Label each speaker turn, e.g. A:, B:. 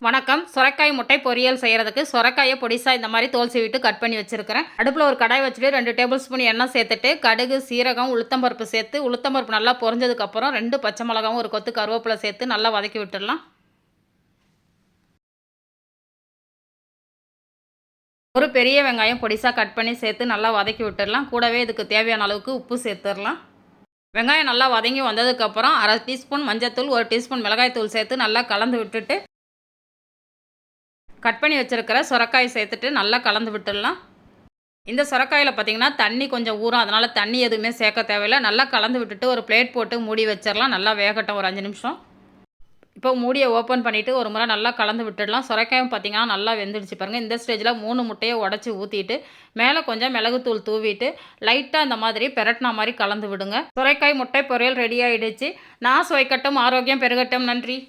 A: வணக்கம். சுரைக்காய் முட்டை பொரியல் செய்கிறதுக்கு சுரைக்காயை பொடிசா இந்த மாதிரி தோல் சீவிட்டு கட் பண்ணி வச்சுருக்கிறேன். அடுப்பில் ஒரு கடாய் வச்சுட்டு 2 டேபிள் ஸ்பூன் எண்ணெய் சேர்த்துட்டு கடுகு, சீரகம், உளுத்தம்பருப்பு சேர்த்து உளுத்தம்பருப்பு நல்லா பொரிஞ்சதுக்கப்புறம் 2 பச்சை மிளகாவும் ஒரு கொத்து கருவேப்பிலை சேர்த்து நல்லா வதக்கி விட்டுடலாம். ஒரு பெரிய வெங்காயம் பொடிசா கட் பண்ணி சேர்த்து நல்லா வதக்கி விட்டுடலாம். கூடவே இதுக்கு தேவையான அளவுக்கு உப்பு சேர்த்துடலாம். வெங்காயம் நல்லா வதங்கி வந்ததுக்கப்புறம் 1/2 டீஸ்பூன் மஞ்சத்தூள், 1 டீஸ்பூன் மிளகாய் தூள் சேர்த்து நல்லா கலந்து விட்டுட்டு கட் பண்ணி வச்சுருக்கிற சுரைக்காய் சேர்த்துட்டு நல்லா கலந்து விட்டுடலாம். இந்த சுரைக்காயில் பார்த்திங்கன்னா தண்ணி கொஞ்சம் ஊறும், அதனால் தண்ணி எதுவுமே சேர்க்க தேவையில்லை. நல்லா கலந்து விட்டுட்டு ஒரு பிளேட் போட்டு மூடி வச்சிடலாம். நல்லா வேகட்டும் ஒரு 5 நிமிஷம். இப்போ மூடியை ஓப்பன் பண்ணிவிட்டு ஒரு முறை நல்லா கலந்து விட்டுடலாம். சுரைக்காயும் பார்த்திங்கன்னா நல்லா வெந்துடுச்சு பாருங்கள். இந்த ஸ்டேஜில் 3 முட்டையை உடச்சி ஊற்றிட்டு மேலே கொஞ்சம் மிளகுத்தூள் தூவிட்டு லைட்டாக இந்த மாதிரி பெரட்டினா மாதிரி கலந்து விடுங்க. சுரைக்காய் முட்டை பொரியல் ரெடி ஆகிடுச்சு. நான் சுவைக்கட்டும், ஆரோக்கியம் பெருகட்டும். நன்றி.